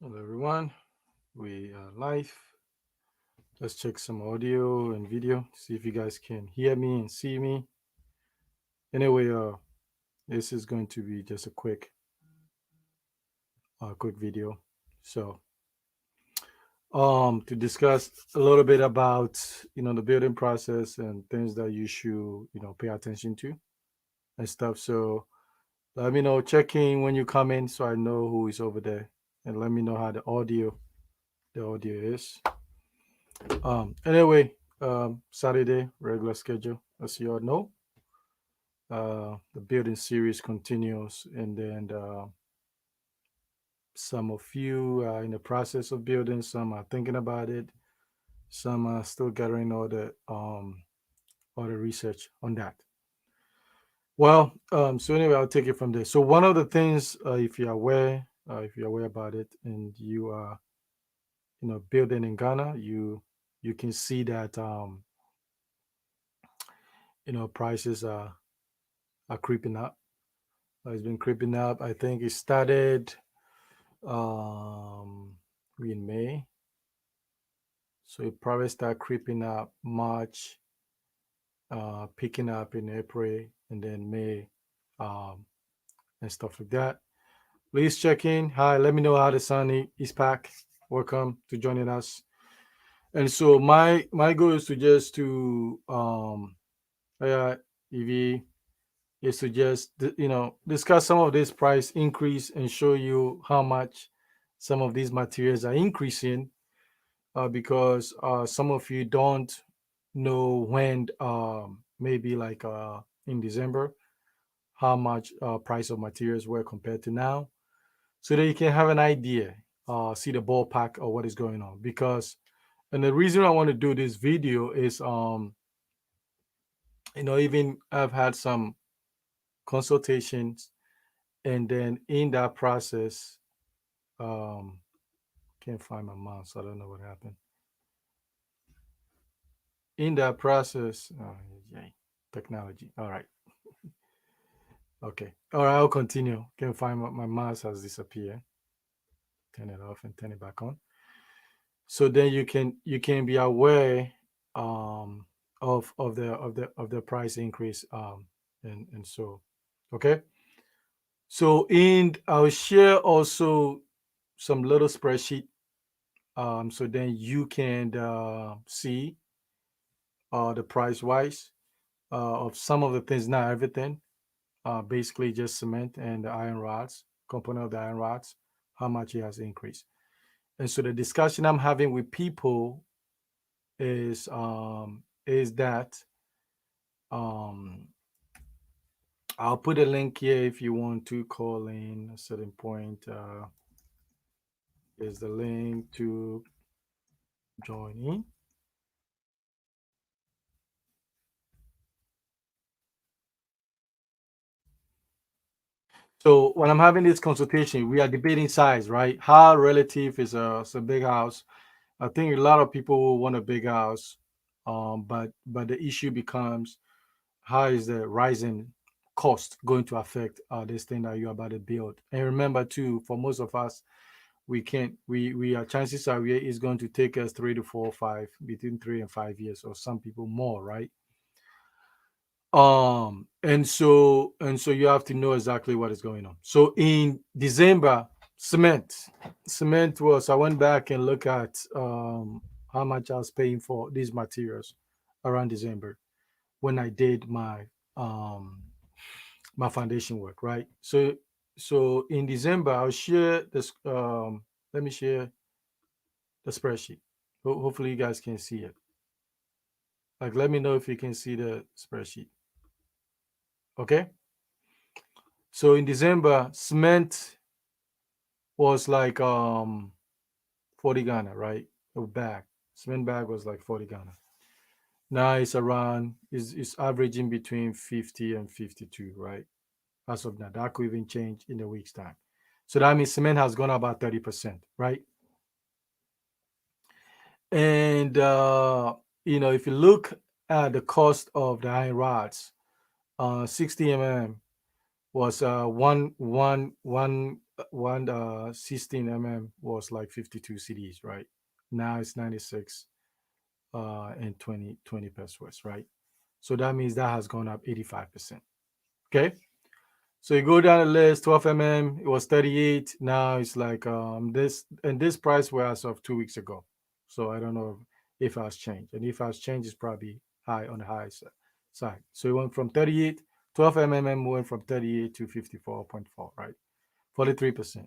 Hello, everyone. We are live. Let's check some audio and video. See if you guys can hear me and see me. Anyway, this is going to be just a quick video. So, to discuss a little bit about the building process and things that you should pay attention to and stuff. So, let me know. Check in when you come in, so I know who is over there, and let me know how the audio is. Anyway, Saturday, regular schedule. As you all know, the building series continues, and then some of you are in the process of building, some are thinking about it, some are still gathering all the research on that. Well, so anyway, I'll take it from there. So one of the things, if you're aware about it, and you are building in Ghana, you can see that prices are creeping up. It's been creeping up. I think it started um in May. So it probably start creeping up March, picking up in April and then May, um, and stuff like that. Please check in. Hi, let me know how the sun is packed. Welcome to joining us. And so my goal is to just to EV is to just discuss some of this price increase and show you how much some of these materials are increasing, because some of you don't know when, maybe like in December, how much price of materials were compared to now, so that you can have an idea, see the ballpark of what is going on. Because, and the reason I want to do this video is, even I've had some consultations, and then in that process, um, can't find my mouse. I don't know what happened. In that process, yay, technology. All right. Okay. All right. I'll continue. Can't find my mouse has disappeared. Turn it off and turn it back on. So then you can be aware, um, of the price increase, and so, okay. So in I'll share also some little spreadsheet, so then you can see the price wise of some of the things, not everything, basically just cement and the iron rods, component of the iron rods, how much it has increased. And so the discussion I'm having with people is that, um, I'll put a link here if you want to call in a certain point. Is the link to join in. So when I'm having this consultation, we are debating size, right? How relative is a big house? I think a lot of people will want a big house, but the issue becomes, how is the rising cost going to affect this thing that you're about to build? And remember too, for most of us, we can't we are chances are it's going to take us 3 to 4 or 5, between 3 and 5 years, or some people more, right? And so you have to know exactly what is going on. So in December, cement was, I went back and looked at how much I was paying for these materials around December, when I did my foundation work, right? So in December, I'll share this. Let me share the spreadsheet. Hopefully, you guys can see it. Like, let me know if you can see the spreadsheet. Okay. So in December, cement was like 40 Ghana, right? A bag. Cement bag was like 40 Ghana. Now it's around, is averaging between 50 and 52, right? As of now, that could even change in a week's time. So that means cement has gone up about 30%, right? And if you look at the cost of the iron rods, 60 mm was one 16 was like 52 CDs, right? Now it's 96 and 20 pesos, right? So that means that has gone up 85%. Okay. So you go down the list, 12 it was 38. Now it's like this, and this price was as of 2 weeks ago. So I don't know if it has changed. And if it has changed, it's probably high on the high side. So it went from 38, 12 went from 38 to 54.4, right? 43%.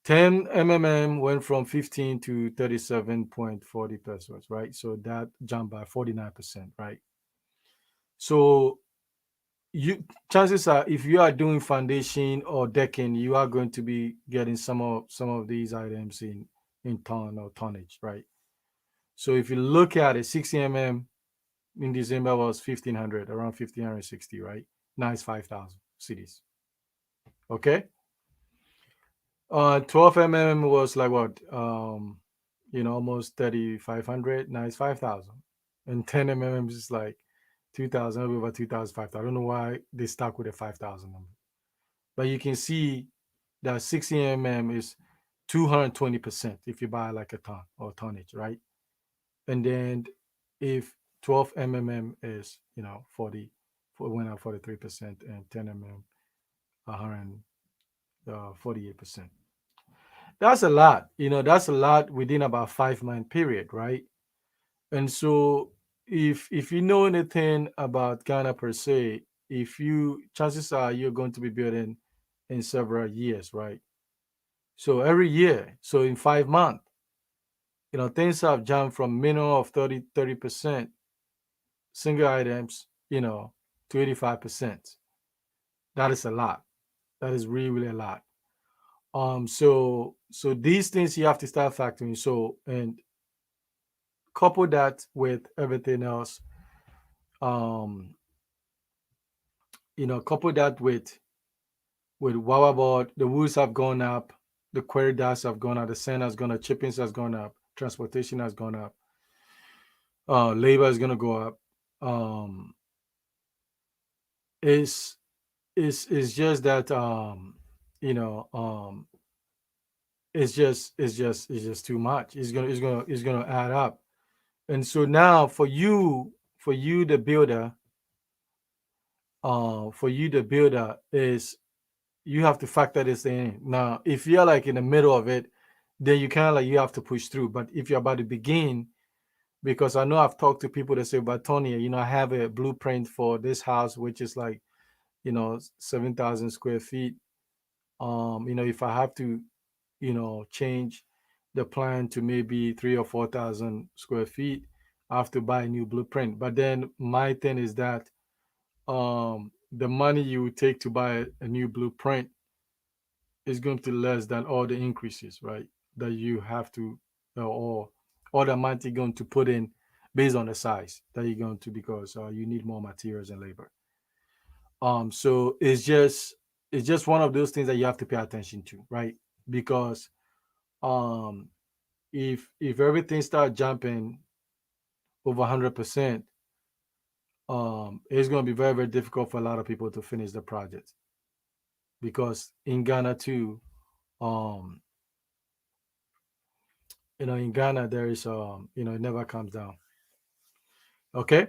10 went from 15 to 37.40 pesos, right? So that jumped by 49%, right? So you chances are if you are doing foundation or decking, you are going to be getting some of these items in ton or tonnage, right? So if you look at it, 60 in December was 1500, around 1560, right? Now it's 5000 cities. Okay. 12 was like what? Almost 3500. Now it's 5000. And 10 is like 2000, over 2000, 5000. I don't know why they stuck with the 5000 number. But you can see that 60 is 220% if you buy like a ton or tonnage, right? And then if 12 is 40, went up 43%, and 10 148%. That's a lot. That's a lot within about 5 month period, right? And so if you know anything about Ghana per se, if you chances are you're going to be building in several years, right? So every year, so in 5 months, things have jumped from minimum of 30% single items, to 85%. That is a lot. That is really, really a lot. So these things you have to start factoring. So and couple that with everything else, um, couple that with Wawa board, the woods have gone up, the query dust have gone up, the sand has gone up, chippings has gone up, transportation has gone up, labor is gonna go up. Um, it's it's just that you know it's just too much. It's gonna add up. And so now for you the builder, is you have to factor this in. Now if you're like in the middle of it, then you kind of like you have to push through. But if you're about to begin, because I know I've talked to people that say, but Tony, I have a blueprint for this house which is like 7,000 square feet. If I have to change the plan to maybe 3 or 4,000 square feet, I have to buy a new blueprint. But then my thing is that the money you would take to buy a new blueprint is going to be less than all the increases, right? That you have to, or all the amount you're going to put in based on the size that you're going to, because you need more materials and labor. So it's just one of those things that you have to pay attention to, right? Because um if everything starts jumping over 100%, it's going to be very, very difficult for a lot of people to finish the project, because in Ghana too, um in Ghana there is it never comes down. Okay.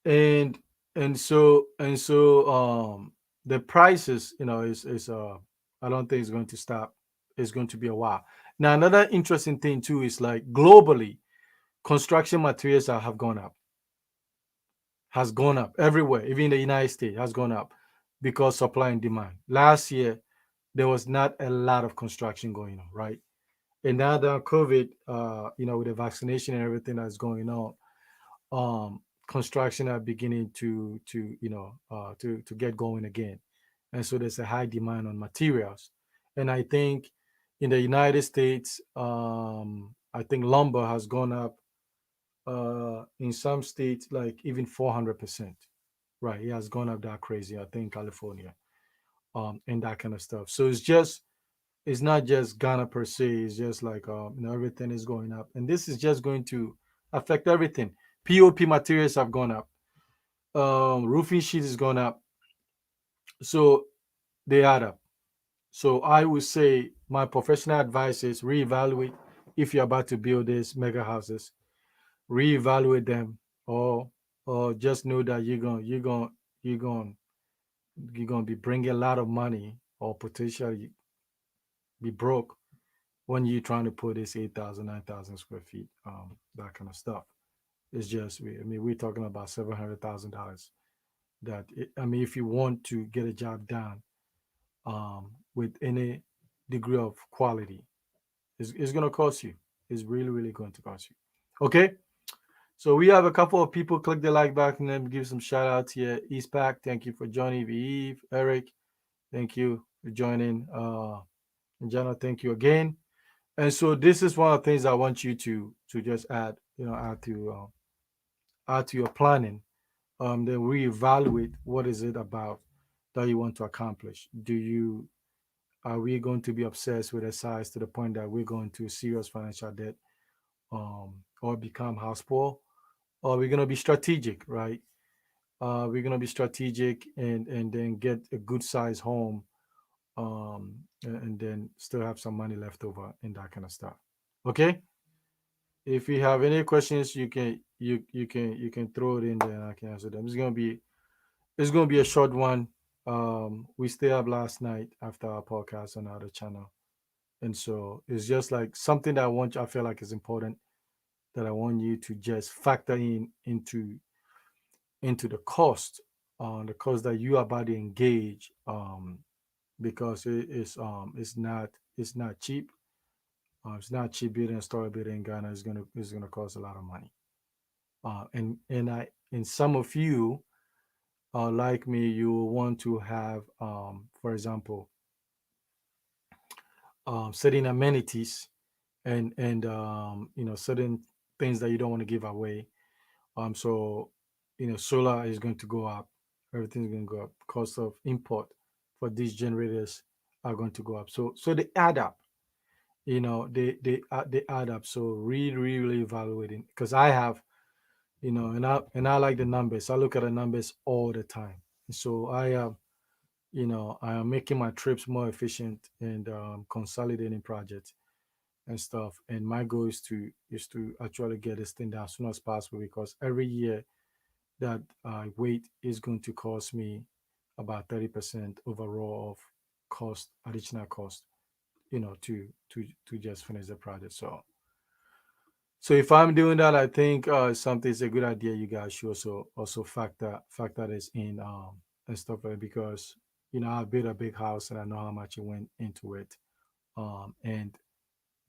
And and so the prices, is I don't think it's going to stop. It's going to be a while. Now another interesting thing too is like globally, construction materials have gone up, everywhere, even in the United States has gone up, because supply and demand. Last year there was not a lot of construction going on, right? And now that COVID, with the vaccination and everything that's going on, construction are beginning to get going again, and so there's a high demand on materials. And I think in the United States, I think lumber has gone up in some states like even 400%. Right, it has gone up that crazy. I think California, and that kind of stuff. So it's not just Ghana per se. It's just like everything is going up, and this is just going to affect everything. POP materials have gone up. Roofing sheet is gone up. So they add up. So I would say my professional advice is reevaluate if you're about to build these mega houses, reevaluate them, or or just know that you're going you're going to be bringing a lot of money or potentially be broke when you're trying to put this 8,000, 9,000 square feet, that kind of stuff. It's just, I mean, we're talking about $700,000. I mean, if you want to get a job done with any degree of quality, it's going to cost you. It's really, really going to cost you. Okay. So we have a couple of people click the like button and give some shout outs here. Eastpack, thank you for joining. Eve, Eric, thank you for joining. And Jana, thank you again. And so this is one of the things I want you to just add, add to your planning. Then reevaluate what is it about that you want to accomplish. Are we going to be obsessed with the size to the point that we're going to serious financial debt, or become house poor? Or we're going to be strategic, right? We're going to be strategic and then get a good size home, and then still have some money left over and that kind of stuff. Okay. If you have any questions, you can throw it in there and I can answer them. It's gonna be a short one. We stayed up last night after our podcast on our other channel, and so it's just like something that I feel like is important, that I want you to just factor into the cost that you are about to engage, because it's not cheap. It's not cheap building a story building in Ghana. It's gonna cost a lot of money. And some of you, like me, you will want to have, for example, certain amenities and certain things that you don't want to give away. So solar is going to go up. Everything's going to go up. Cost of import for these generators are going to go up. So they add up. They add up. So really, really, really evaluating, because I have, and I like the numbers. I look at the numbers all the time. So I am making my trips more efficient and consolidating projects and stuff. And my goal is to actually get this thing down as soon as possible, because every year that I wait is going to cost me about 30% overall of additional cost, to just finish the project. So if I'm doing that, I think something is a good idea. You guys should also factor this in, and stuff like that, because I built a big house and I know how much it went into it. And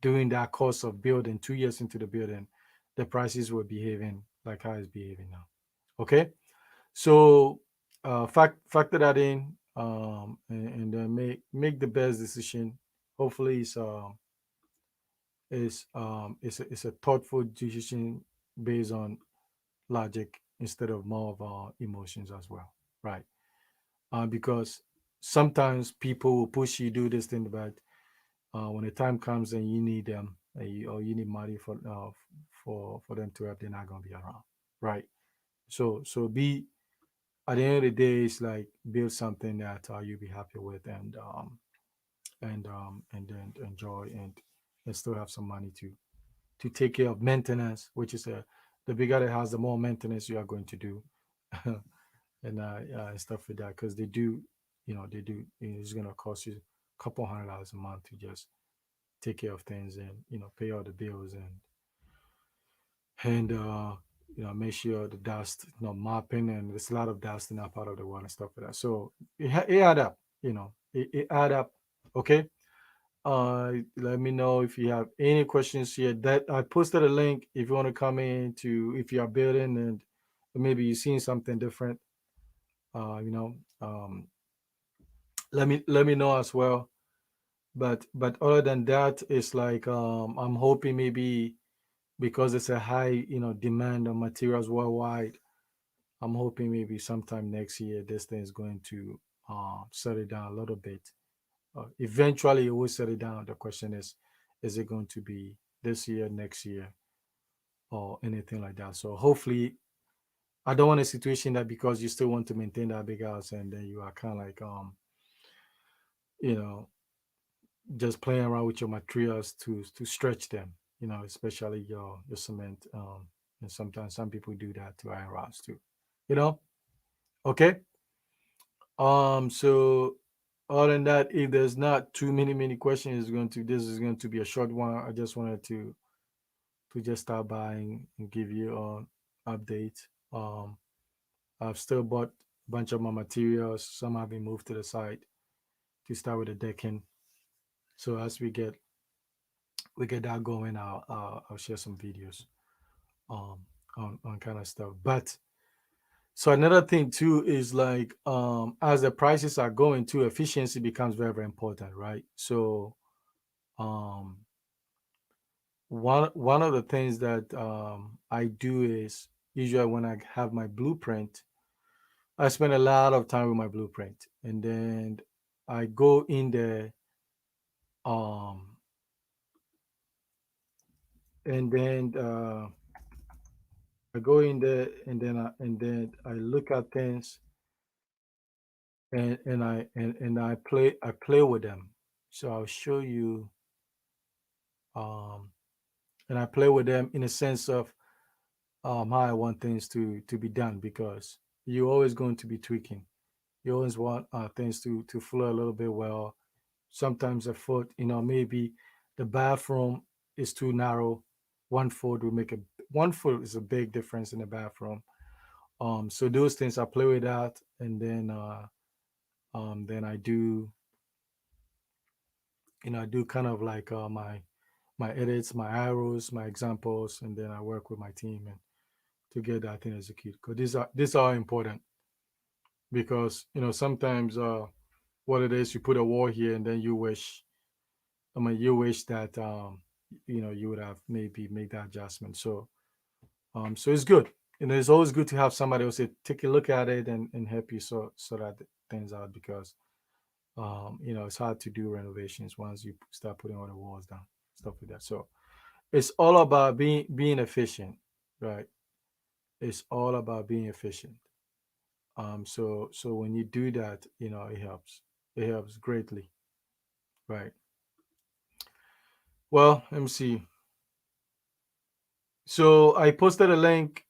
during that course of building, 2 years into the building, the prices were behaving like how it's behaving now. Okay, so factor that in, and then make the best decision. Hopefully, it's a thoughtful decision based on logic instead of more of our emotions as well, right? Because sometimes people will push you do this thing, but when the time comes and you need them, or you need money for them to help, they're not gonna be around, right? So be at the end of the day, it's like build something that you'll be happy with, and then enjoy, and still have some money to take care of maintenance, which is the bigger the house, the more maintenance you are going to do, and stuff like that, because they do. It's gonna cost you a couple $100 a month to just take care of things, and pay all the bills, and make sure the dust, mopping, and there's a lot of dust in that part of the world and stuff like that. So it add up, it add up. Okay. Let me know if you have any questions here. That I posted a link if you want to come in to, if you are building and maybe you're seeing something different. Uh, you know, um, let me know as well. But other than that, it's like, I'm hoping maybe, because it's a high demand on materials worldwide. I'm hoping maybe sometime next year this thing is going to settle down a little bit. Eventually, it will settle down. The question is it going to be this year, next year, or anything like that? So hopefully, I don't want a situation that because you still want to maintain that big house and then you are kind of like, you know, just playing around with your materials to stretch them, especially your cement. And sometimes some people do that to iron rods too. You know, okay. So other than that, if there's not too many questions, this is going to be a short one. I just wanted to just stop by and give you an update. Um, I've still bought a bunch of my materials. Some have been moved to the side to start with the decking. So as we get that going, I'll share some videos um on kind of stuff. But so another thing too is like as the prices are going too, efficiency becomes very important, right? So um one of the things that I do is usually when I have my blueprint, I spend a lot of time with my blueprint, and then I go in there, um, and then I go in there, and then I look at things, and I play with them. So I'll show you, um, and I play with them in a sense of how I want things to be done, because you're always going to be tweaking. You always want things to flow a little bit well. Sometimes a foot, maybe the bathroom is too narrow. 1 foot will make a 1 foot is a big difference in the bathroom. So those things I play with that, and then I do kind of like my edits, my arrows, my examples, and then I work with my team and to get that thing executed. Because these are important, because sometimes what it is, you put a wall here and then you wish that you would have maybe made that adjustment. So it's good. It's always good to have somebody else say, take a look at it and help you sort that things out, because it's hard to do renovations once you start putting all the walls down, stuff like that. So it's all about being efficient, right? It's all about being efficient. So when you do that, it helps. It helps greatly, right? Well, let me see. So I posted a link.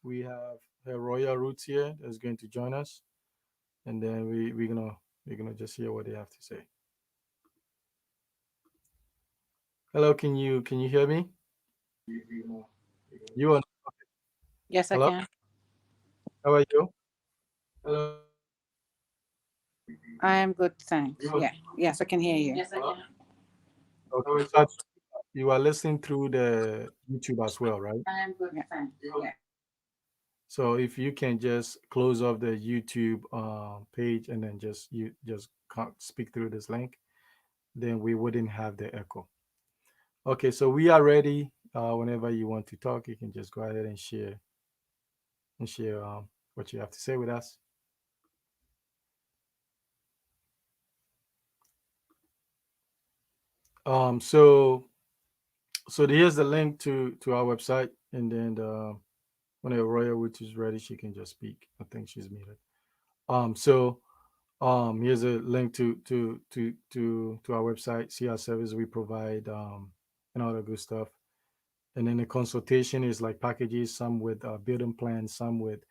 We have a Royal Roots here that's going to join us, and then we're gonna just hear what they have to say. Hello, can you hear me? You on? Yes, I Hello, can. how are you? I am good, thanks. Yeah. Yes, I can hear you. Yes, I can. Okay, so you are listening through the YouTube as well, right? I am good, thanks. Yeah. So if you can just close off the YouTube page and then just speak through this link, then we wouldn't have the echo. Okay, so we are ready. Whenever you want to talk, you can just go ahead and share what you have to say with us. So here's the link to our website, and then whenever Royal, which is ready, she can just speak. I think she's muted. So here's a link to our website. See our service we provide, and all the good stuff. And then the consultation is like packages, some with building plans, some with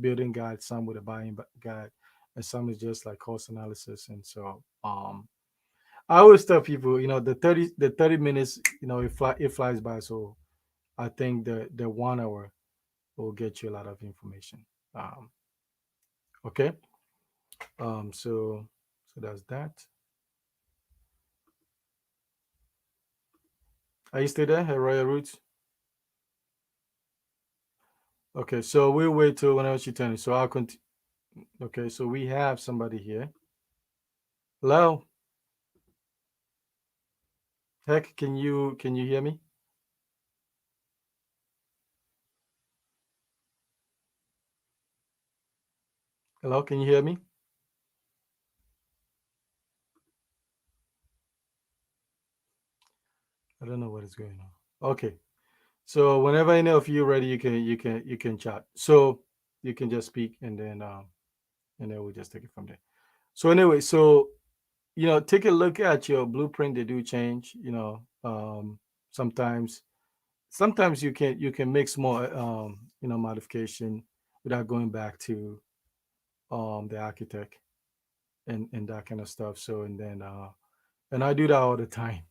building guide, some with a buying guide, and some is just like cost analysis. And so I always tell people, the 30 minutes, it flies by. So I think the 1 hour will get you a lot of information. Um, okay. So that's that. Are you still there, Royal Roots? Okay, so we'll wait till whenever she turns. So I'll continue. Okay, so we have somebody here. Hello, Heck, can you hear me? Hello, can you hear me? I don't know what is going on. Okay, so whenever any of you ready, you can chat. So you can just speak, and then we'll just take it from there. So anyway, so take a look at your blueprint. They do change. Sometimes you can make small modification without going back to the architect and that kind of stuff. So and I do that all the time.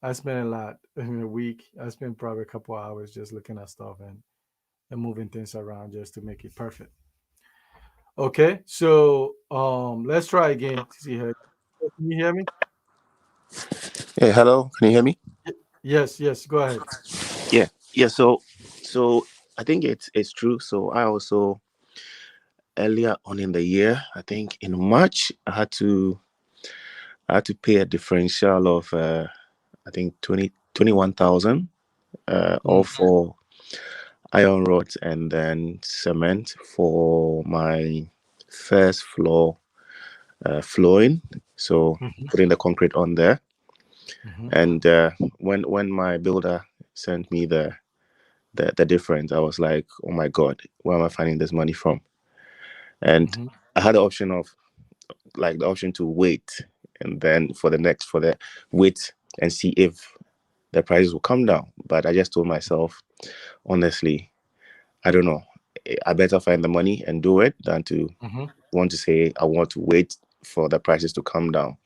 I spend a lot in a week. I spend probably a couple hours just looking at stuff and moving things around just to make it perfect. Okay, so let's try again to see here. Can you hear me? Hey, hello. Can you hear me? Yes, yes, go ahead. Yeah, yeah. So I think it's true. So I also earlier on in the year, I think in March, I had to pay a differential of I think 21,000 all Mm, for iron rods and then cement for my first floor flooring. So mhm, putting the concrete on there, mhm, and when my builder sent me the difference, I was like, oh my god, where am I finding this money from? And mhm, I had the option of the option to wait, and then for the wait and see if the prices will come down. But I just told myself, honestly, I don't know. I better find the money and do it than to mhm, want to say I want to wait for the prices to come down.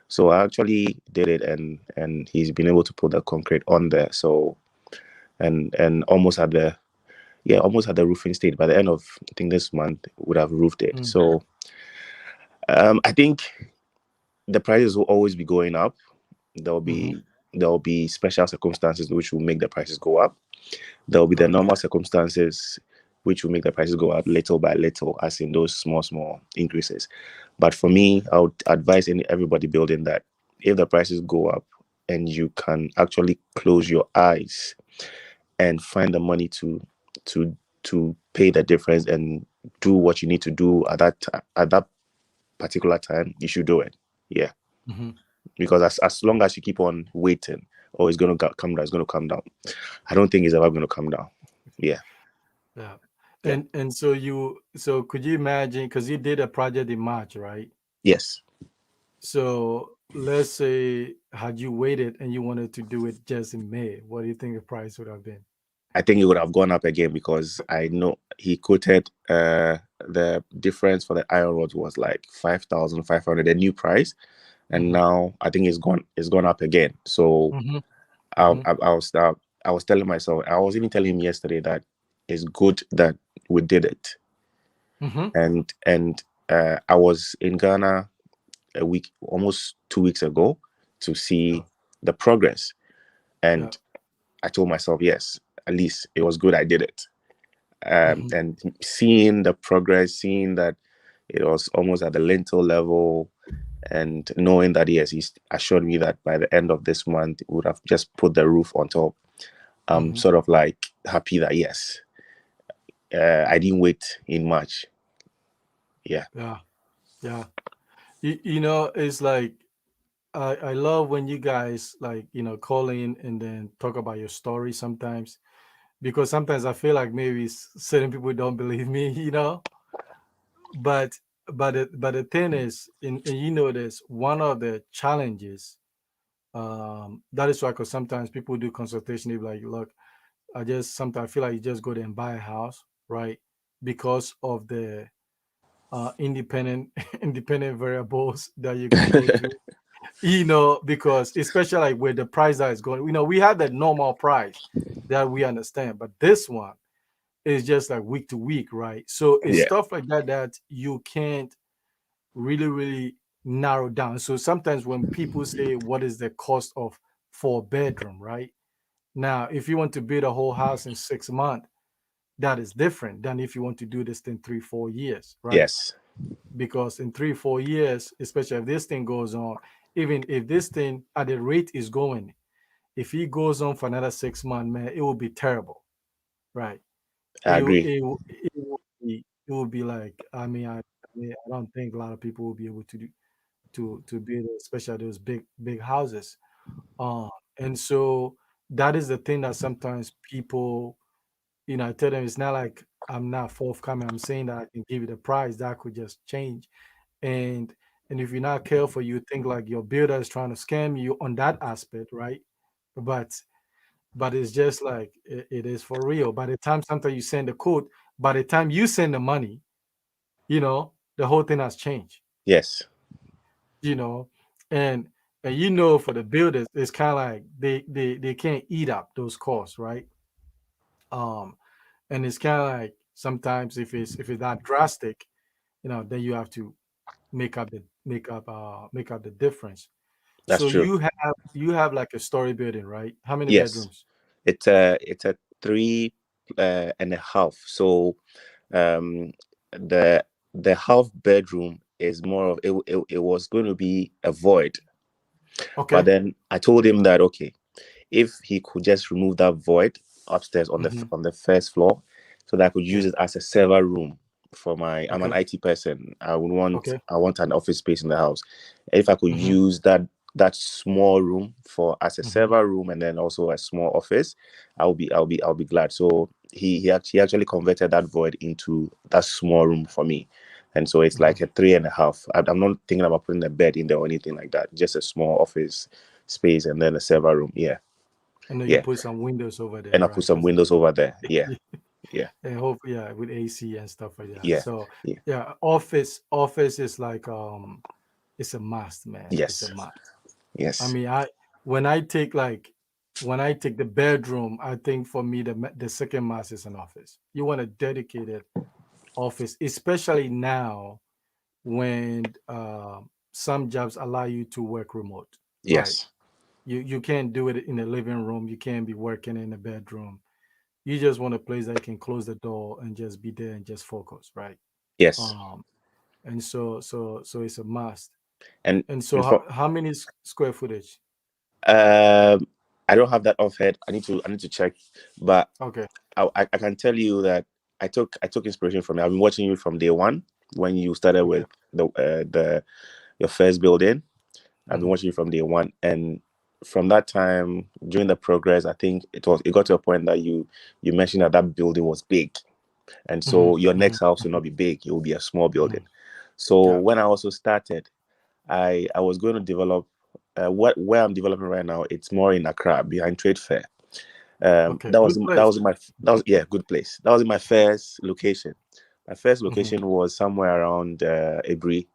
So I actually did it, and he's been able to put the concrete on there. So and almost at the roofing stage. By the end of I think this month, would have roofed it. mm, So I think the prices will always be going up. There'll mhm, be there'll be special circumstances which will make the prices go up. There'll be the right. normal circumstances which will make the prices go up little by little, as in those small increases. But for me, I would advise everybody building that if the prices go up and you can actually close your eyes and find the money to to pay the difference and do what you need to do at that particular time, you should do it. Yeah, Mhm. because as long as you keep on waiting, oh, it's gonna come down, it's gonna come down. I don't think it's ever gonna come down. Yeah, Yeah. yeah, And so could you imagine, because you did a project in March, right? yes. So let's say had you waited and you wanted to do it just in May, what do you think the price would have been? I think it would have gone up again because I know he quoted the difference for the iron rods was like 5,500, a new price, and Mm-hmm. now I think it's gone up again. So Mm-hmm. I, Mm-hmm. I, I was uh, I was telling myself, I was even telling him yesterday that it's good that we did it. Mm-hmm. And I was in Ghana a week, almost 2 weeks ago, to Yeah. see the progress, Yeah. and I told myself, yes, at least it was good I did it. Mm-hmm. And seeing the progress, seeing that it was almost at the lintel level, and knowing that yes, he's assured me that by the end of this month, we would have just put the roof on top. I'm Mm-hmm. sort of like happy that yes, I didn't wait in March. Yeah, Yeah. Yeah. It's like I love when you guys like, call in and then talk about your story sometimes, because sometimes I feel like maybe certain people don't believe me, but but the thing is, and this, one of the challenges, that is why, because sometimes people do consultation, they be like, look, I just sometimes I feel like you just go there and buy a house, right? Because of the independent independent variables that you can go through, because especially like where the price that is going, we have that normal price that we understand, but this one is just like week to week, right? So it's yeah, stuff like that that you can't really, really narrow down. So sometimes when people say, what is the cost of 4 bedroom, right? Now, if you want to build a whole house in 6 months, that is different than if you want to do this in 3, 4 years, right? yes, Because in 3, 4 years, especially if this thing goes on, even if this thing at the rate is going, if it goes on for another 6 months, man, it will be terrible, right? I agree. It will be like, I mean, I don't think a lot of people will be able to do to build, especially those big houses. And so that is the thing that sometimes people, I tell them it's not like I'm not forthcoming. I'm saying that I can give you the price that could just change and if you're not careful, you think like your builder is trying to scam you on that aspect, right? But it's just like it is for real. By the time sometimes you send the code, by the time you send the money, the whole thing has changed. Yes, you know and for the builders, it's kind of like they can't eat up those costs, right? um and it's kind of like sometimes if it's that drastic, then you have to make up the difference. that's So true. you have like a story building, right? How many Yes, bedrooms? it's a three and a half. So um the half bedroom is more of it was going to be a void, but Okay. then I told him that okay, if he could just remove that void upstairs on the Mm-hmm. on the first floor, so that I could use Yeah. it as a server room for my. I'm an Okay. IT person. Okay. I want an office space in the house. If I could Mm-hmm. use that small room for as a Mm-hmm. server room and then also a small office, I'll be glad. So he actually converted that void into that small room for me. And so it's Mm-hmm. like a three and a half. I'm not thinking about putting a bed in there or anything like that. Just a small office space and then a server room. Yeah. I know you Yeah. put some windows over there, And I put right? some Because windows over there. Yeah. Yeah. and hope, yeah, with AC and stuff like that. Yeah. So Yeah. yeah, office is like it's a must, man. It's a Yes. must. I Yes. mean, when I take like when I take the bedroom, I think for me the second must is an office. You want a dedicated office, especially now when some jobs allow you to work remote, right? Yes. You can't do it in the living room. You can't be working in the bedroom. You just want a place that you can close the door and just be there and just focus, right? Yes. Um, and so it's a must. And And so and for how many square footage? um I don't have that offhand. I need to check, but Okay. I can tell you that I took inspiration from you. I've been watching you from day one when you started Okay. with the your first building. I've been Mm-hmm. watching you from day one, and from that time during the progress, I think it got to a point that you mentioned that that building was big, and Mm-hmm. so your Mm-hmm. next house will Mm-hmm. not be big; it will be a small building. Mm-hmm. So Yeah. when I also started, I was going to develop what where I'm developing right now. It's more in Accra behind Trade Fair. Okay. Good place. That was yeah, good place. That was my first location. My first Mm-hmm. location was somewhere around Ebri,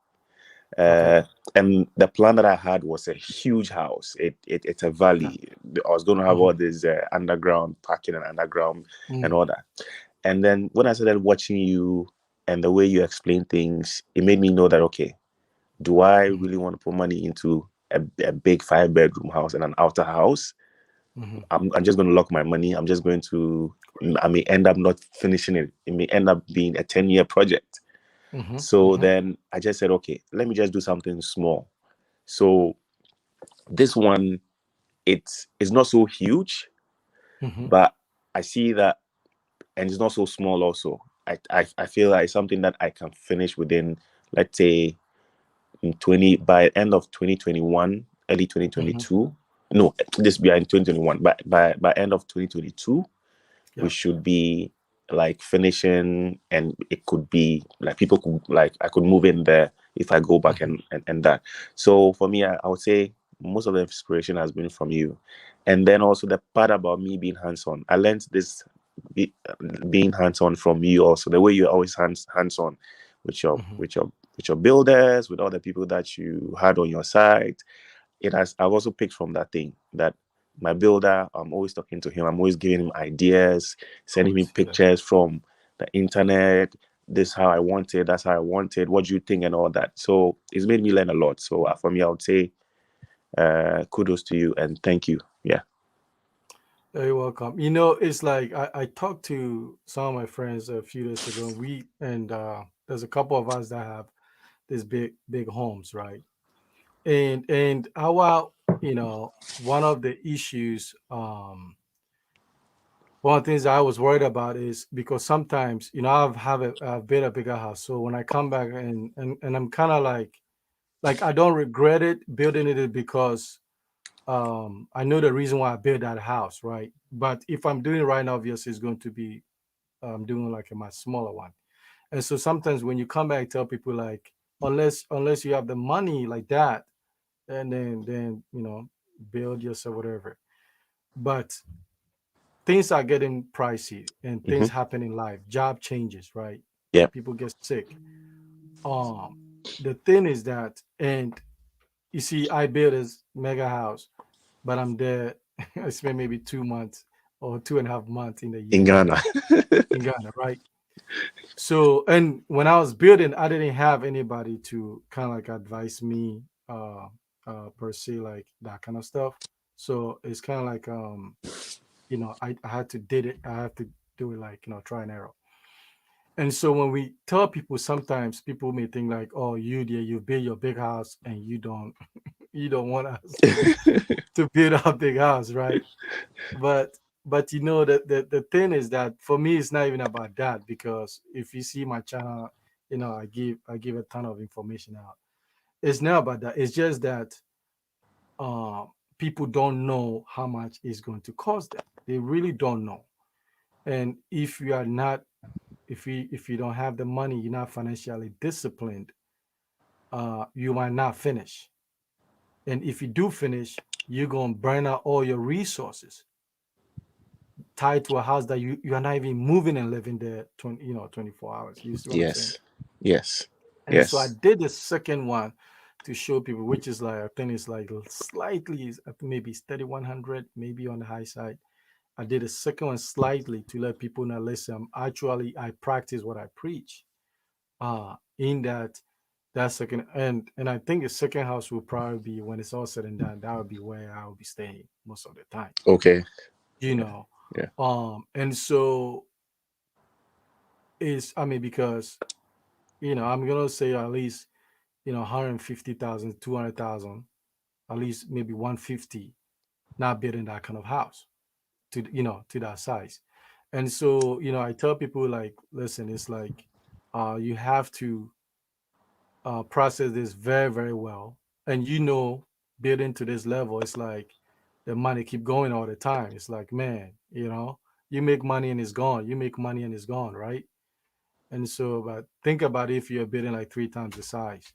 Okay. uh, and the plan that I had was a huge house. It's a Okay. valley. I was going to have Mm-hmm. all this underground parking and underground and Mm-hmm. all that. And then when I started watching you and the way you explain things, it made me know that okay, do I really want to put money into a big 5 bedroom house and an outer house? Mm-hmm. I'm just going to lock my money. I'm just going to. I may end up not finishing it. It may end up being a 10-year project. Mm-hmm. So Mm-hmm. then I just said, okay, let me just do something small. So this one, it's not so huge, Mm-hmm. but I see that, and it's not so small also. I feel like it's something that I can finish within, let's say, in 20 by end of 2021, early Mm-hmm. 2022. No, this be in 2021. But by end of 2022, we Yeah. should be like finishing, and it could be like people could like I could move in there if I go back Mm-hmm. and that. So for me, I would say most of the inspiration has been from you, and then also the part about me being hands-on. I learned this be, being hands-on from you also. The way you're always hands-on with your Mm-hmm. with your with your builders, with all the people that you had on your side. I've also picked from that thing that my builder, I'm always talking to him, I'm always giving him ideas, sending Cool. him See that. pictures from the internet. This how I want it, that's how I want it, what do you think, and all that. So it's made me learn a lot. So for me, I would say kudos to you and thank you. Yeah. Very welcome. It's like I talked to some of my friends a few days ago. There's a couple of us that have these big homes, right? And our one of the issues, one of the things I was worried about is because sometimes I've built a bigger house, so when I come back and I'm kind of like I don't regret it building it because I know the reason why I built that house, right? But if I'm doing it right now, obviously it's going to be doing like a much smaller one. And so sometimes when you come back, tell people like unless you have the money like that, and then build yourself whatever. But things are getting pricey and things Hmm. happen in life. Job changes, right? Yeah. People get sick. Um, the thing is that, and you see, I built this mega house, but I'm there. I spent maybe 2 months or 2.5 months in the In year Ghana. in Ghana, right? So, and when I was building, I didn't have anybody to kind of like advise me, per se, like that kind of stuff. So it's kind of like, I had to did it. I have to do it like, try and error. And so when we tell people, sometimes people may think like, oh, you dear, you build your big house and you don't, you don't want us to build our big house, right? But that the thing is that for me it's not even about that, because if you see my channel, I give a ton of information out. It's not about that. It's just that uh, people don't know how much it's going to cost them. They really don't know. And if you are not, if you don't have the money, you're not financially disciplined, you might not finish. And if you do finish, you're gonna burn out all your resources tied to a house that you are not even moving and living there 24 hours. You see what I'm saying? Yes. Yes. And so I Yes. did the second one to show people, which is like, I think it's like slightly, I think maybe it's 3100, maybe on the high side. I did a second one slightly to let people know, listen, I practice what I preach. In that second, and I think the second house will probably be, when it's all said and done, that would be where I will be staying most of the time. Okay. You Yeah. know, Yeah. and so is, I mean, because I'm gonna say at least 150,000, 200,000, at least maybe 150, not building that kind of house to that size. And so I tell people like, listen, it's like, you have to process this very very well, and building to this level, it's like the money keep going all the time. It's like, man, you make money and it's gone. You make money and it's gone, right? And so, but think about if you're bidding like three times the size,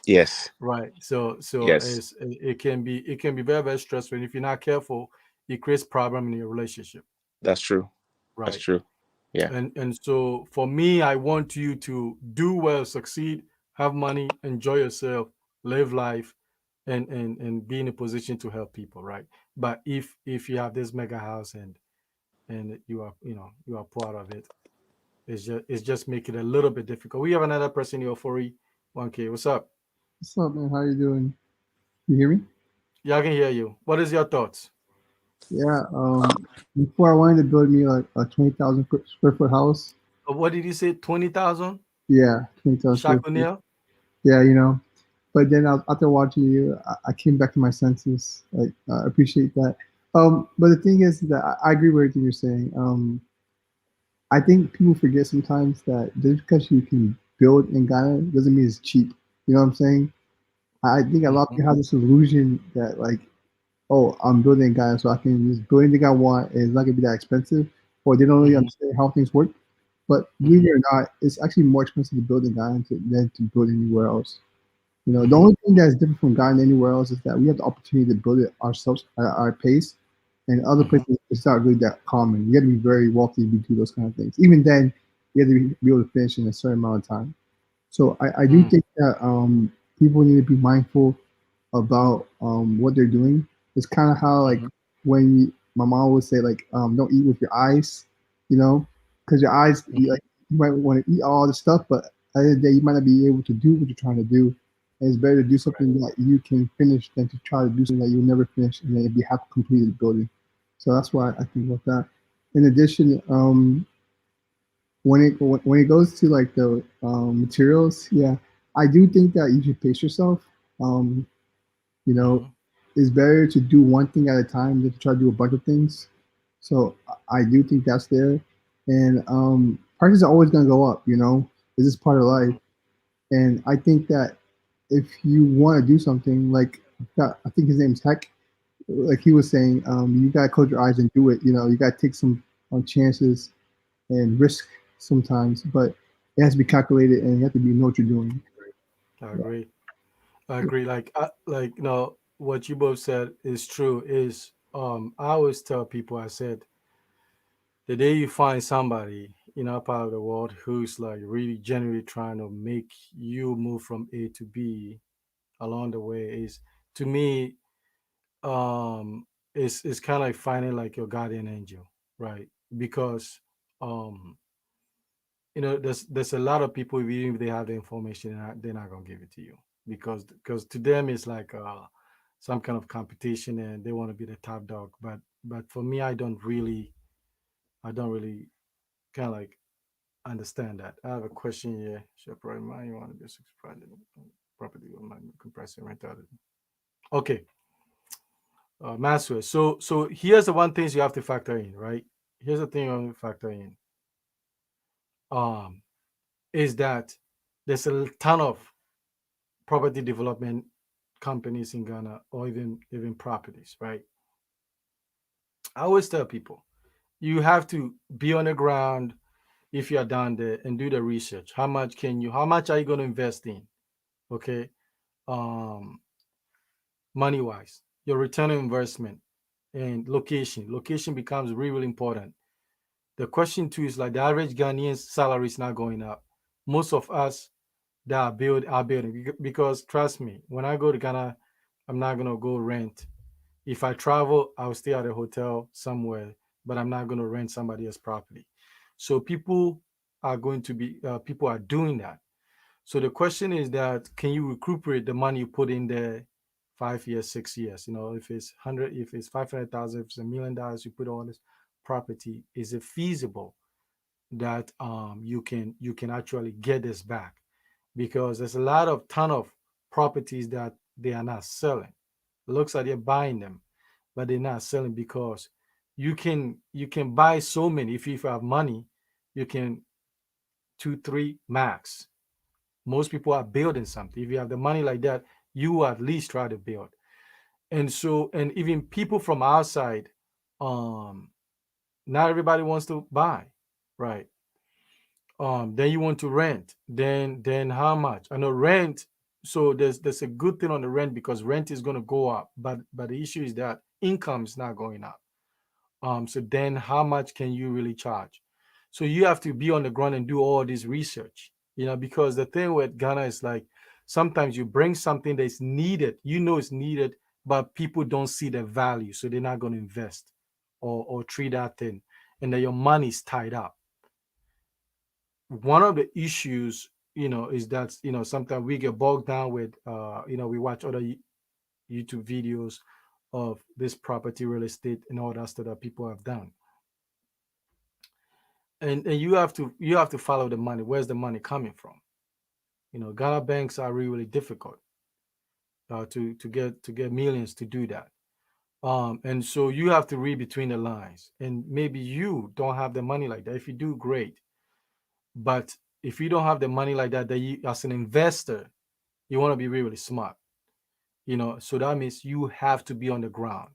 Yes. right? So Yes. it can be very very stressful, and if you're not careful, it creates problem in your relationship, That's true. That's right? true. Yeah. And so for me, I want you to do well, succeed, have money, enjoy yourself, live life, and be in a position to help people, right? But if you have this mega house and you are part of it, it's just make it a little bit difficult. We have another person here for 1K. What's up? What's up, man? How you doing? You hear me? Yeah, I can hear you. What is your thoughts? Yeah. Before I wanted to build me like a 20,000 square foot house. What did you say? 20,000? Yeah, 20,000 square Shaq feet. O'Neal? Yeah, But then after watching you, I came back to my senses. Like, I appreciate that. But the thing is that I agree with everything you're saying. I think people forget sometimes that just because you can build in Ghana doesn't mean it's cheap. You know what I'm saying? I think a lot of Mm-hmm, people have this illusion that like, oh, I'm building Gaia, so I can just build anything I want, and it's not gonna be that expensive, or they don't really mm-hmm, understand how things work. But believe mm-hmm, it or not, it's actually more expensive to build in Gaia than to build anywhere else. The mm-hmm, only thing that's different from Ghana and anywhere else is that we have the opportunity to build it ourselves at our pace. And other mm-hmm, places, it's not really that common. You have to be very wealthy to do those kind of things. Even then, you have to be able to finish in a certain amount of time. So I do mm-hmm, think that people need to be mindful about what they're doing. It's kind of how like mm-hmm, when my mom would say like don't eat with your eyes, because your eyes mm-hmm. you might want to eat all the stuff, but at the end of the day you might not be able to do what you're trying to do. And it's better to do Right. something that you can finish than to try to do something that you'll never finish and then be half completed building. So that's why I think about that. In addition, when it goes to like the materials, yeah, I do think that you should pace yourself. Um, you know, Mm-hmm, it's better to do one thing at a time than to try to do a bunch of things. So I do think that's there, and prices are always going to go up. This is part of life, and I think that if you want to do something like I think his name's Heck, like he was saying, you gotta close your eyes and do it. You gotta take some chances and risk sometimes, but it has to be calculated and you have to know what you're doing. I agree. I agree. Like what you both said is true. Is I always tell people, I said, the day you find somebody in our part of the world who's like really genuinely trying to make you move from A to B along the way, is, to me, it's kind of like finding like your guardian angel, right? Because um there's a lot of people, even if they have the information, they're not gonna give it to you, because to them it's like some kind of competition, and they want to be the top dog. But for me, I don't really kind of like understand that. I have a question here. Should I probably mind you want to just expand property with my compressor rent out? Okay, Maxwell. So here's the one things you have to factor in, right? Here's the thing you have to factor in. Um, is that there's a ton of property development companies in Ghana, or even properties, right? I always tell people, you have to be on the ground if you are down there and do the research. How much are you going to invest in? Okay. Um, Money wise, your return on investment, and location. Location becomes really, really important. The question too is like the average Ghanaian salary is not going up. Most of us that are building, because trust me, when I go to Ghana, I'm not gonna go rent. If I travel, I'll stay at a hotel somewhere, but I'm not gonna rent somebody else's property. So people are doing that. So the question is that, can you recuperate the money you put in there 5 years, 6 years? If it's 100, if it's 500,000, if it's $1 million, you put on this property, is it feasible that you can actually get this back? Because there's a ton of properties that they are not selling. It looks like they're buying them, but they're not selling, because you can buy so many. If you have money, you can, two, three max. Most people are building something. If you have the money like that, you at least try to build. And even people from outside, um, not everybody wants to buy, right? Then you want to rent. Then how much? I know rent. So there's a good thing on the rent, because rent is going to go up, but the issue is that income is not going up. So then how much can you really charge? So you have to be on the ground and do all this research, because the thing with Ghana is like, sometimes you bring something that's needed, it's needed, but people don't see the value, so they're not going to invest, or treat that thing, and then your money is tied up. One of the issues, is that, sometimes we get bogged down with, we watch other YouTube videos of this property real estate and all that stuff that people have done. And you have to follow the money. Where's the money coming from? Ghana banks are really, really difficult to get millions to do that. And so you have to read between the lines. And maybe you don't have the money like that. If you do, great. But if you don't have the money like that, as an investor, you want to be really, really smart. So that means you have to be on the ground,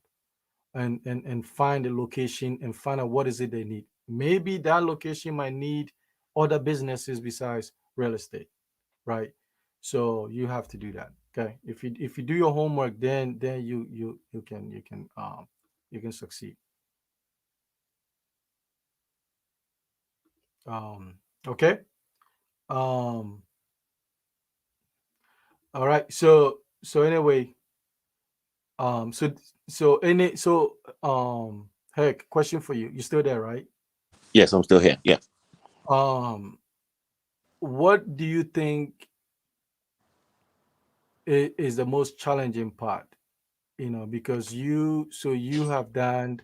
and find a location, and find out what is it they need. Maybe that location might need other businesses besides real estate, right? So you have to do that. Okay. If you do your homework, then you can succeed. Okay. Um, all right. So anyway, so heck, question for you. You still there, right? Yes, I'm still here. Yeah. Um, what do you think is the most challenging part? Because you have done,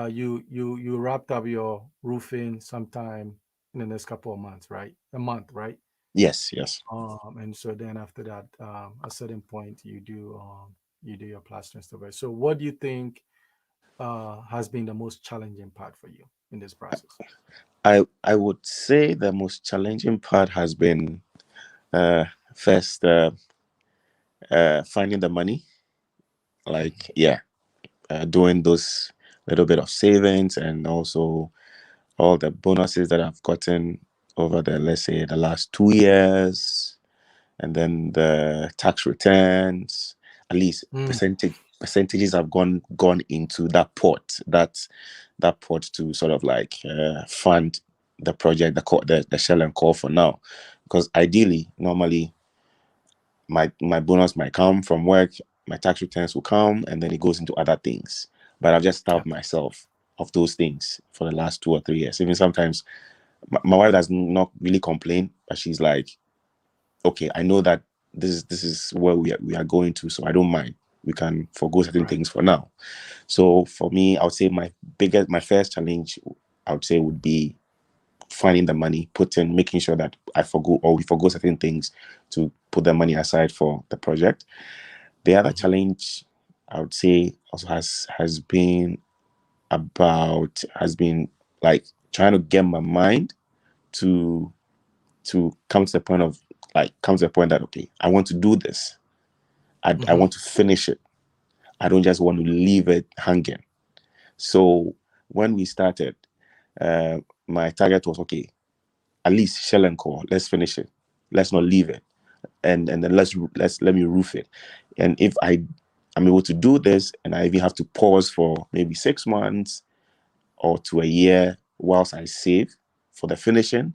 you wrapped up your roofing sometime in the next couple of months, right? A month, right? Yes, yes. And so then after that, a certain point, you do your plaster and stuff, right? So what do you think has been the most challenging part for you in this process? I would say the most challenging part has been uh first finding the money. Like, yeah, doing those little bit of savings, and also all the bonuses that I've gotten over the, let's say, the last 2 years, and then the tax returns. At least Mm. percentages have gone into that pot to sort of like fund the project, the shell and core for now. Because ideally, normally my bonus might come from work, my tax returns will come, and then it goes into other things. But I've just Yeah. starved myself of those things for the last 2 or 3 years. Even sometimes my wife does not really complain, but she's like, okay, I know that this is where we are going to, so I don't mind. We can forgo certain Right. things for now. So for me, I would say my first challenge, I would say, would be finding the money, making sure that we forgo certain things to put the money aside for the project. The other challenge, I would say, also has been like trying to get my mind to come to the point of that, okay, I want to do this. I want to finish it. I don't just want to leave it hanging. So when we started, uh, my target was, okay, at least shell and core. Let's finish it. Let's not leave it, and then let me roof it. And if I'm able to do this, and I even have to pause for maybe 6 months or to a year whilst I save for the finishing,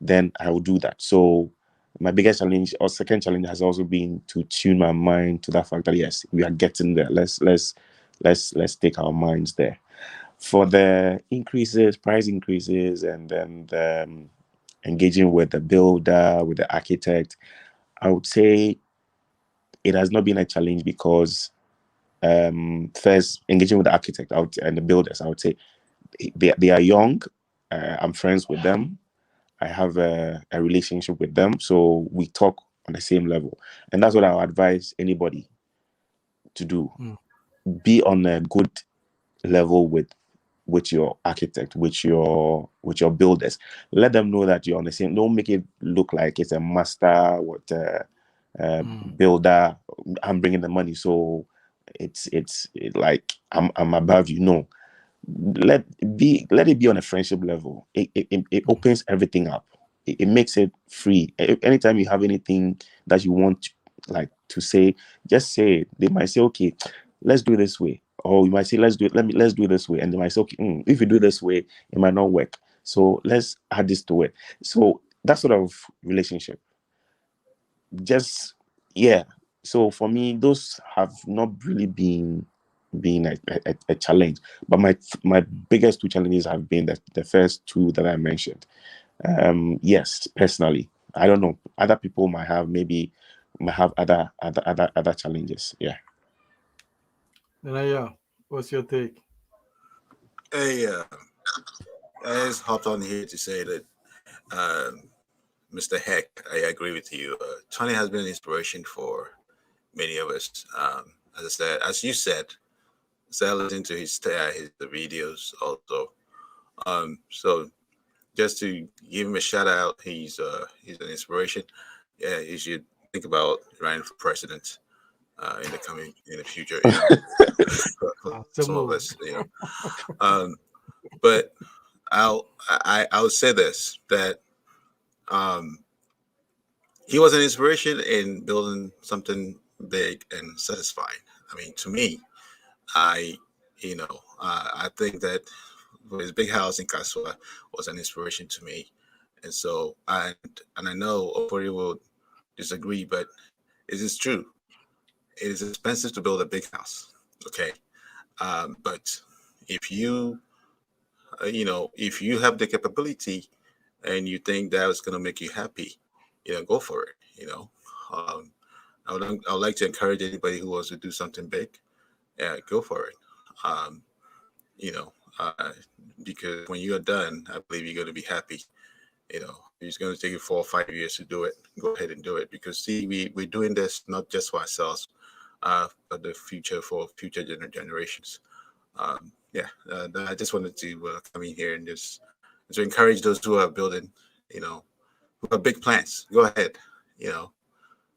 then I will do that. So my biggest challenge or second challenge has also been to tune my mind to that fact that yes, we are getting there. Let's take our minds there. For the price increases, and then the engaging with the builder, with the architect, I would say it has not been a challenge because first engaging with the architect and the builders, I would say they are young. I'm friends with them. I have a relationship with them, so we talk on the same level, and that's what I would advise anybody to do. Mm. Be on a good level with your architect, with your builders. Let them know that you're on the same. Don't make it look like it's a master with Mm. builder. I'm bringing the money, so it's like I'm above you. No, let it be on a friendship level. It opens everything up. It makes it free. Anytime you have anything that you want like to say, just say it. They might say, okay, let's do it this way, or you might say, let's do it this way, and they might say, okay, if you do it this way, it might not work, so let's add this to it. So that sort of relationship, just yeah. So for me, those have not really been a challenge, but my biggest two challenges have been the first two that I mentioned. Yes, personally, I don't know, other people might have other challenges. Yeah. Then yeah, what's your take? Hey, I just hopped on here to say that, Mr. Heck, I agree with you. Tony has been an inspiration for many of us. As you said, so I listened to his the videos also. So just to give him a shout out, he's an inspiration. Yeah, you should think about running for president in the future. For It's a some of move. us. But I'll say this that um, he was an inspiration in building something big and satisfying. I mean, to me, I I think that his big house in Kasua was an inspiration to me, and so and I know Opori will disagree, but it is true. It is expensive to build a big house. Okay, but if if you have the capability and you think that is going to make you happy, go for it. Um, I would like to encourage anybody who wants to do something big, yeah, go for it. Um, you know, uh, because when you're done, I believe you're going to be happy. It's going to take you 4 or 5 years to do it. Go ahead and do it because see, we're doing this not just for ourselves, but the future for future generations. Yeah, I just wanted to come in here and just to encourage those who are building, who have big plans. Go ahead. You know,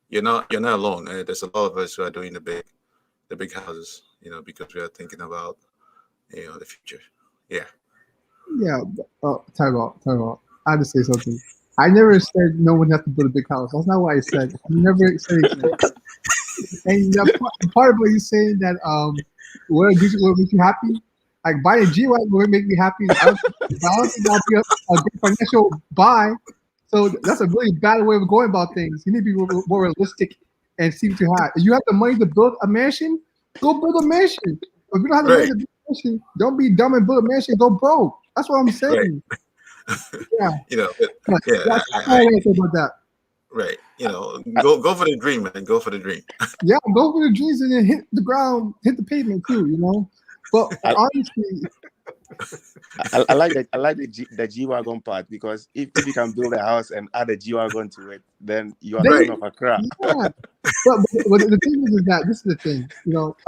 you're not alone. There's a lot of us who are doing the big houses. Because we are thinking about the future. Yeah. Yeah. Time out. Time out. I have to say something. I never said no one has to build a big house. That's not what I said. I never said anything. And part of what you're saying that what make you happy, like buying a G wagon will make me happy. I don't think that'll be a good financial buy. So that's a really bad way of going about things. You need to be more realistic and see what you have. If you have the money to build a mansion, go build a mansion. If you don't have the money Right, to build a mansion, don't be dumb and build a mansion. Go broke. That's what I'm right. saying. Yeah, But but yeah, that's all I want to say about that. right. Go for the dream, man. Go for the dream. Yeah, go for the dreams and then hit the ground, hit the pavement too. But I, honestly, I like that. I like the G wagon part, because if you can build a house and add a G wagon to it, then you are then son of a crap. yeah. But the thing is that this is the thing.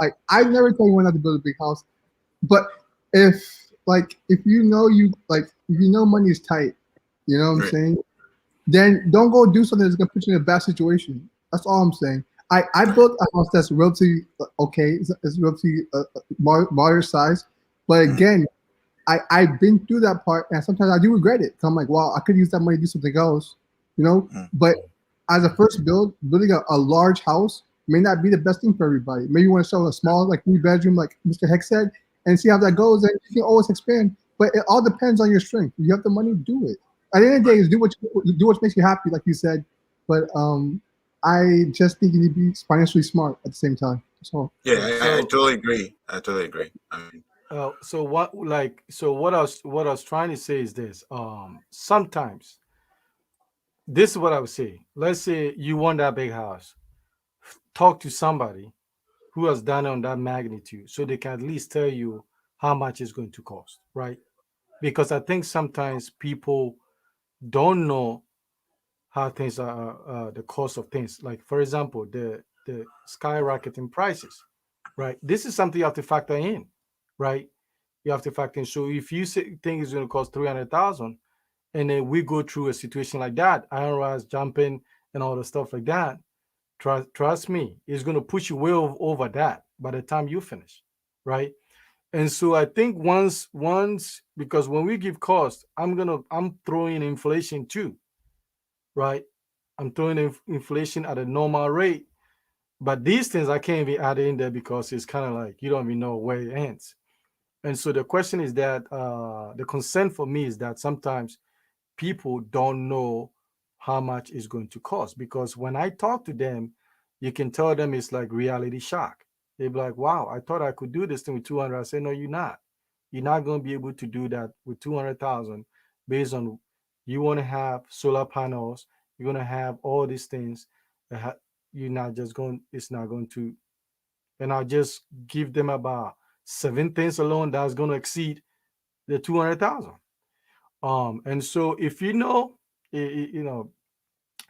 Like I never tell you not to build a big house. But if you know if you know money is tight, you know what I'm Right. saying? Then don't go do something that's gonna put you in a bad situation. That's all I'm saying. I built a house that's relatively okay. It's relatively moderate size, but Mhm. again, I've been through that part, and sometimes I do regret it. 'Cause I'm like, wow, I could use that money to do something else, you know. Mhm. But as a first building a large house may not be the best thing for everybody. Maybe you want to sell a small, like 3 bedroom, like Mr. Heck said, and see how that goes. And you can always expand, but it all depends on your strength. If you have the money, do it. At the end of the day, is do what makes you happy, like you said. But I just think you need to be financially smart at the same time. So Yeah, Yeah. I totally agree. I totally agree. I mean, So what I was trying to say is this. Sometimes this is what I would say. Let's say you want that big house. Talk to somebody who has done it on that magnitude, so they can at least tell you how much it's going to cost, right? Because I think sometimes people don't know how things are, the cost of things. Like for example, the skyrocketing prices, right? This is something you have to factor in, right? You have to factor in. So if you think it's going to cost 300,000, and then we go through a situation like that, iron rise jumping and all the stuff like that, trust me, it's going to push you way over that by the time you finish, right? And so I think once because when we give cost, I'm throwing inflation too, right? I'm throwing inflation at a normal rate, but these things I can't even add in there because it's kind of like you don't even know where it ends. And so the question is that the concern for me is that sometimes people don't know how much it's going to cost, because when I talk to them, you can tell them it's like reality shock. They'll be like, wow, I thought I could do this thing with 200. I say, no, you're not. You're not going to be able to do that with 200,000 based on you want to have solar panels, you're going to have all these things. You're not just going, it's not going to, and I'll just give them about 7 things alone that's going to exceed the 200,000. And so if you know, you know,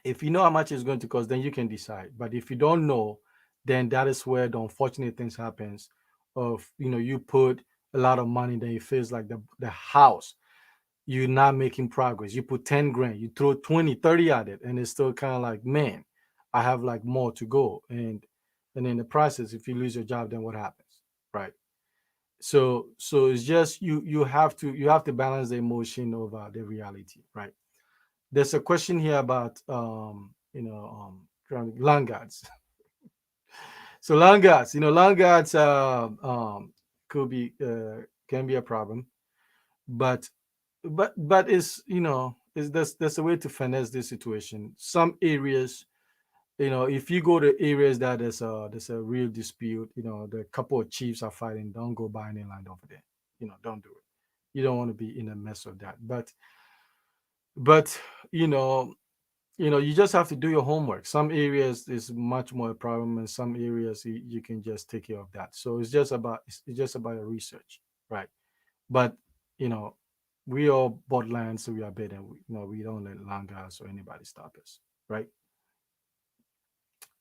if you know how much it's going to cost, then you can decide. But if you don't know, then that is where the unfortunate things happens. Of you put a lot of money, then it feels like the house you're not making progress. You put 10 grand, you throw 20, 30 at it, and it's still kind of like, man, I have like more to go. And in the process, if you lose your job, then what happens? Right. So it's just you have to balance the emotion over the reality, right? There's a question here about land guards. So land guards, land guards could be can be a problem, but but it's is there's a way to finesse this situation. Some areas, if you go to areas that there's a real dispute, the couple of chiefs are fighting, don't go buy any land over there. Don't do it. You don't want to be in a mess of that. But you know you just have to do your homework. Some areas is much more a problem, and some areas you can just take care of that. So it's just about your research, right? But you know we all bought land, so we are better. We don't let land guys or anybody stop us, right?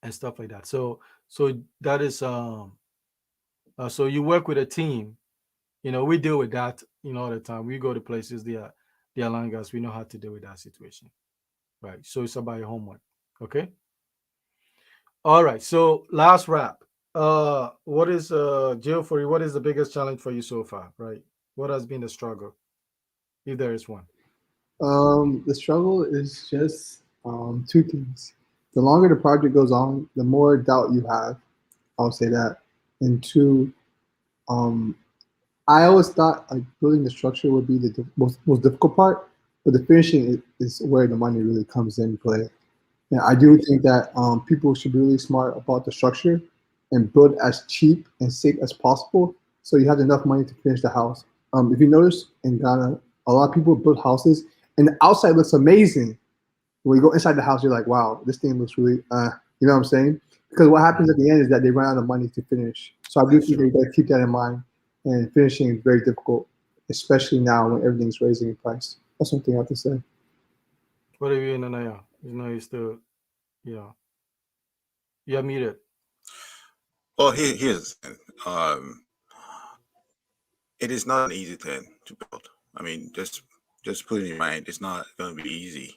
And stuff like that. So that is so you work with a team. We deal with that all the time. We go to places, they are land guys. We know how to deal with that situation, right? So it's about your homework. Okay. All right. So last wrap. What is Jill, for you? What is the biggest challenge for you so far? Right. What has been the struggle, if there is one? The struggle is just two things. The longer the project goes on, the more doubt you have. I'll say that. And two, um, I always thought like building the structure would be the most difficult part, but the finishing is where the money really comes in play. And I do think that people should be really smart about the structure and build as cheap and safe as possible, so you have enough money to finish the house. If you notice in Ghana, a lot of people build houses and the outside looks amazing. When you go inside the house, you're like, wow, this thing looks really, you know what I'm saying? Because what happens at Mhm. the end is that they run out of money to finish. So I do That's think true. that you got to keep that in mind. And finishing is very difficult, especially now when everything's raising in price. That's one thing I have to say. What are you in, Anaya? You know, you still, yeah, you're muted. Well, here's the thing. It is not an easy thing to build. I mean, just put in your mind, it's not going to be easy.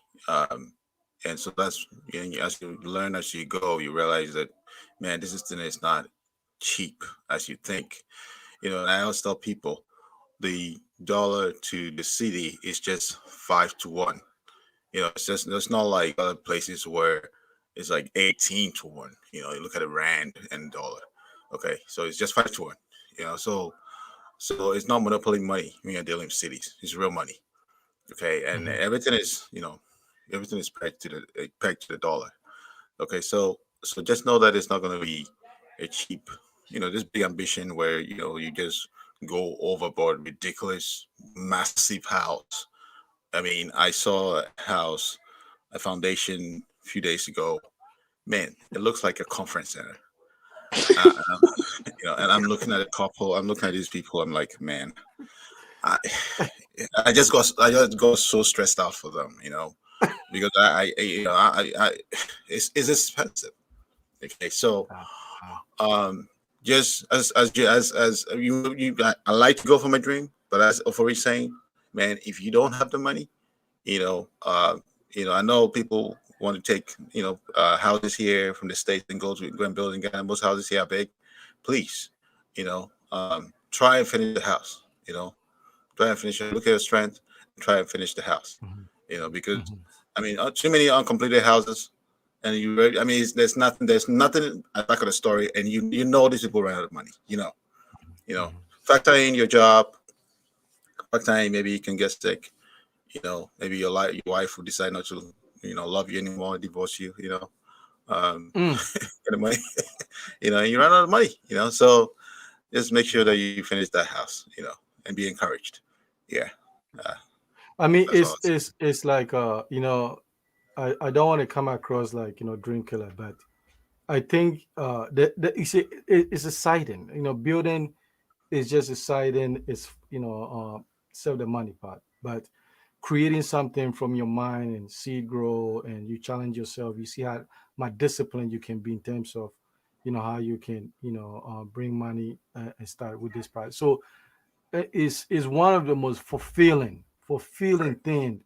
And so that's, as you learn as you go, you realize that, man, this thing is not cheap as you think. And I always tell people the dollar to the city is just 5 to 1. It's not like other places where it's like 18 to 1. You look at a rand and dollar. Okay, so it's just 5 to 1. So it's not monopoly money when you're dealing with cities. It's real money. Okay, and Hmm. everything is pegged to the dollar. Okay, so just know that it's not going to be a cheap, this big ambition where you just go overboard, ridiculous, massive house. I mean, I saw a house, a foundation a few days ago. Man, it looks like a conference center. And and I'm looking at a couple. I'm looking at these people. I'm like, man, I, I just got so stressed out for them, because it's expensive. Okay, so Wow. Wow. um, just as I like to go for my dream, but as Ofori saying, man, if you don't have the money, you know, uh, I know people want to take houses here from the states and go and build in Ghana. Most houses here are big. Please, try and finish the house. Try and finish it. Look at your strength. Try and finish the house. Hmm. Because Hmm. I mean, too many uncompleted houses, and I mean, there's nothing at the back of the story, and you know these people ran out of money. Hmm. Factor in your job. Factor in maybe you can get sick. Maybe your wife will decide not to, love you anymore, divorce you. Mm. Get the money. And you run out of money. So just make sure that you finish that house. And be encouraged. Yeah, uh, I mean, that's all. it's like I don't want to come across like dream killer, but I think that you see it's a siding. Building is just a siding. It's save the money part, but creating something from your mind and see it grow and you challenge yourself. You see how much discipline you can be in terms of how you can bring money and start with this project. So is one of the most fulfilling Correct. thing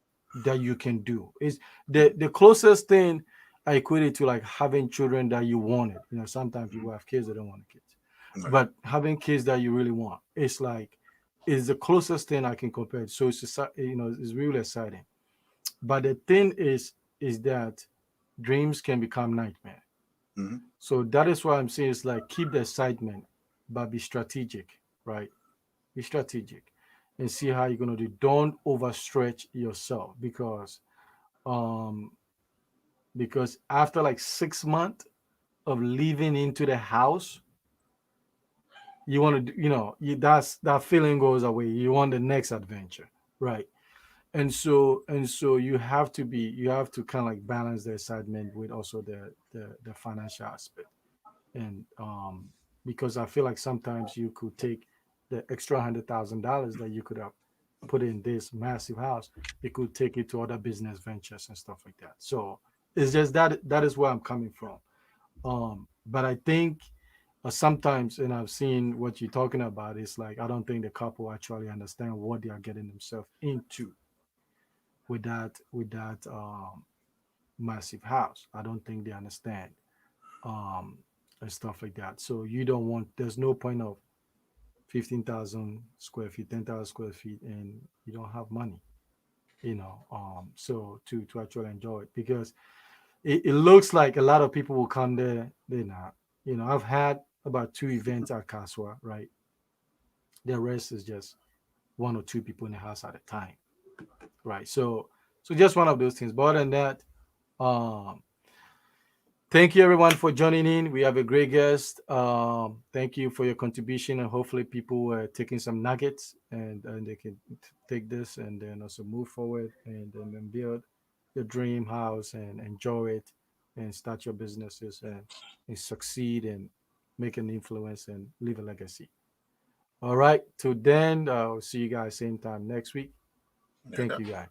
that you can do. Is the closest thing I equate it to like having children that you wanted. Sometimes Mhm. people have kids that don't want kids, Right. but having kids that you really want, it's like is the closest thing I can compare it. So it's really exciting. But the thing is that dreams can become nightmare. Hmm. So that is why I'm saying it's like keep the excitement, but be strategic, right? Be strategic and see how you're gonna do. Don't overstretch yourself um because after like 6 months of living into the house, you want to that feeling goes away. You want the next adventure, right? And so you have to kind of like balance the excitement with also the financial aspect. And because I feel like sometimes you could take the extra $100,000 that you could have put in this massive house, you could take it to other business ventures and stuff like that. So it's just that is where I'm coming from. But I think sometimes, and I've seen what you're talking about, is like I don't think the couple actually understand what they are getting themselves into with that massive house. I don't think they understand um, and stuff like that. So you don't want. There's no point of 15,000 square feet, 10,000 square feet, and you don't have money. so to actually enjoy it, because it looks like a lot of people will come there. They're not. I've had about two events at Kaswa, right? The rest is just one or two people in the house at a time, right? So just one of those things. But other than that, um, thank you everyone for joining in. We have a great guest. Thank you for your contribution, and hopefully people are taking some nuggets, and they can take this and then also move forward, and then build your dream house and enjoy it, and start your businesses, and succeed and make an influence and leave a legacy. All right. Till then, I'll see you guys same time next week. Yeah. Thank you guys.